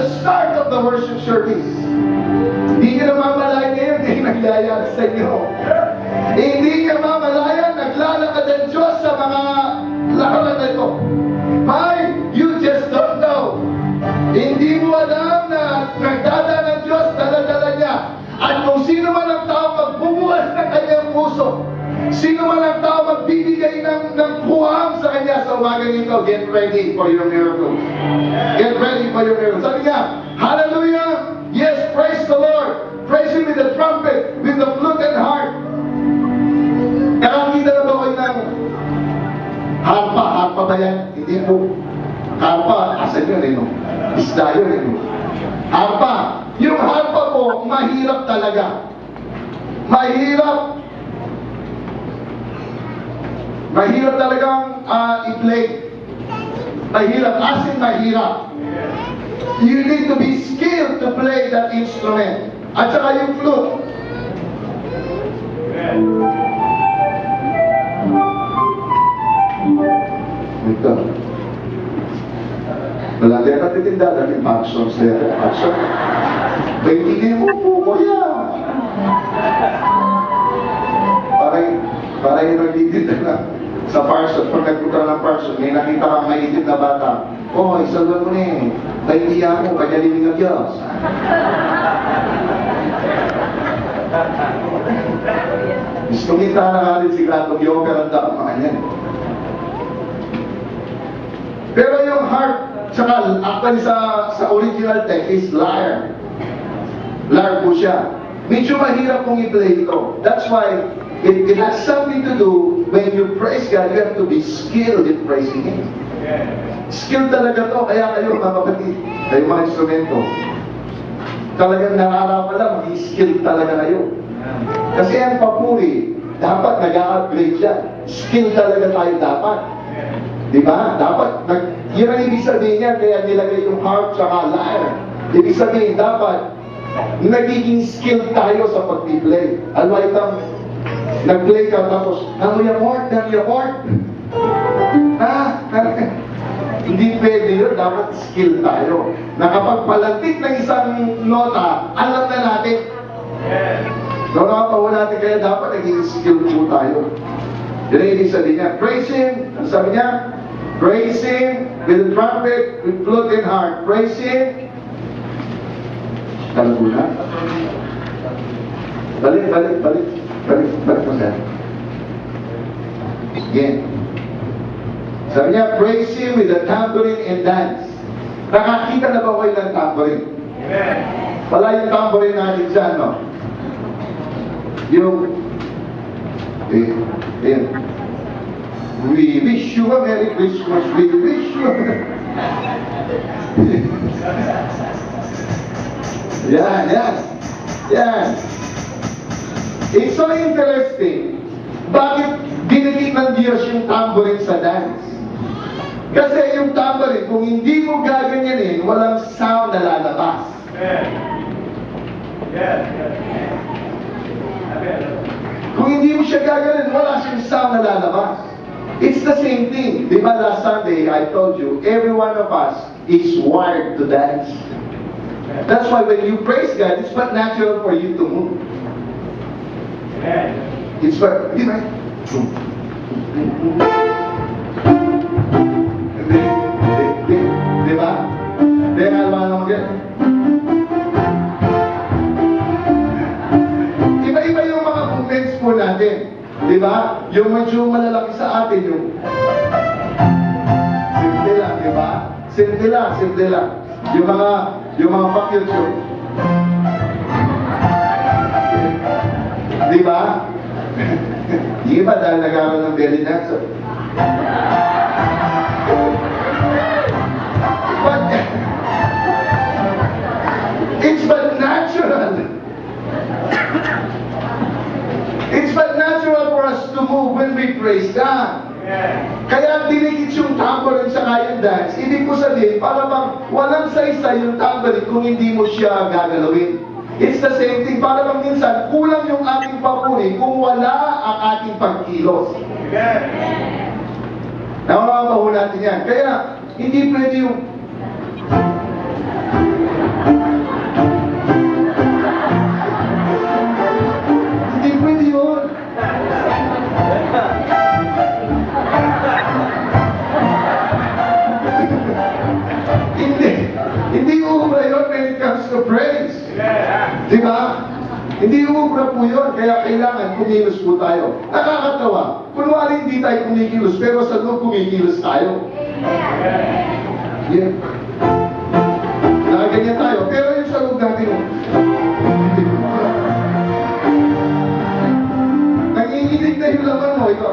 The start of the worship service. Hindi nyo namamalayan ngayon, hindi nagyayari sa inyo. Hindi nyo mamalayan, naglalakad ang Diyos sa mga lakaran na ito. You just don't know. Hindi mo alam na nagdadaan ng Diyos, dala-dala niya. At kung sino man ang tao magbubukas ng kanyang puso, sino man ang tao magbibigay ng buhang sa kanya sa umaga nito, get ready for your miracle. Get ready for your miracle. Sabi niya, hallelujah! Yes, praise the Lord! Praise Him with the trumpet, with the flute and harp. Nakakita na ba kayo ng harpa? Harpa ba yan? Hindi po. Harpa, asan yun eh, no? Isda yun eh, no? Harpa. Yung harpa po, mahirap talaga. Mahirap. Mahirap talagang i-play. Mahirap, as in mahirap. You need to be skilled to play that instrument. At saka yung flute. Ito. Wala din natitinda natin actions there. Action. Baitinin mo po, kuya. Parang yung nagtitinda na sa parson. Pag nagpunta ng parson, may nakita kang maitim na bata. Oh, isalwan mo na eh. Baitiya mo, kanyaliling ng Diyos. Gusto kita na nga rin si Gratong Yoker ang daang mga yan. Pero yung harp, saka actually sa original text is lyre. Lyre po siya. Medyo mahirap kong i-play ito. That's why it has something to do when you praise God, you have to be skilled in praising Him. Skill talaga to, kaya kayo mga kapatid, kayo mga instrumento. Talagang nararapan lang, mag-skill talaga kayo. Kasi ang papuri, dapat nag-upgrade siya. Skill talaga tayo dapat. Diba? Dapat, yun ang ibig sabihin niya, kaya nilagay yung harp tsaka lyre. Ibig sabihin, dapat, nagiging skill tayo sa pag-play. Ano itang, nag-play ka tapos, namuyaport. Hindi pwede yun, dapat skill tayo. Nakapagpalantik ng isang nota, alam na natin. So, nakapawa natin, kaya dapat naging skill po tayo. Yun ang ibig sabihin niya. Praise Him. Ang sabi niya, praise Him with the trumpet, with flute and harp. Praise Him. Talago na. Balik mo sir. Again. Sabi niya, praise Him with the tambourine and dance. Nakakita na ba kayo ng tambourine? Amen. Wala yung tambourine natin dyan, no? Yung we wish you a Merry Christmas. We wish you a Yan. It's so interesting. Bakit dinigit ng Diyos yung tambourine sa dance? Kasi yung tambourine, kung hindi mo gaganyanin, walang sound na lalabas. Kung hindi mo siya gaganin, wala siyang sound na lalabas. It's the same thing. Di ba last Sunday, I told you, every one of us is wired to dance. That's why when you praise God, it's but natural for you to move. It's but, di ba? Di ba? Di ba naman ganyan? Iba-iba yung mga movements po natin. Di ba? Yung medyo malalaki sa atin yung simple lang, di ba? Simple lang. Yung mga pakyut yun. Di ba? Di ba dahil nag-aaral ng belly dancer? But it's but natural. It's but natural for us to move when we praise God. Kaya dinikit yung tambourine sa kayang dance. Ibig ko sabihin, para bang walang saysay yung tambourine kung hindi mo siya gagalawin. It's the same thing. Para bang minsan, kulang yung ating papuri kung wala ang ating pagkilos. Nakakabaho natin yan. Kaya, hindi pwede yung comes to praise. Di ba? Hindi ubra po yun, kaya kailangan kumilos po tayo. Nakakatawa. Kunwari hindi tayo kumikilos, pero sa loob kumikilos tayo. Yeah. Nakaganyan tayo, pero yung sa loob natin, nanginginig na yung laman mo, ito.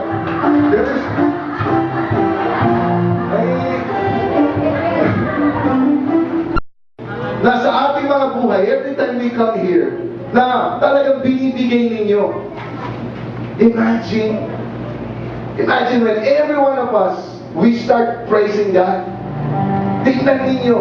Nasa ating mga buhay, every time we come here, na talagang binibigay ninyo. Imagine when every one of us, we start praising God. Tingnan ninyo,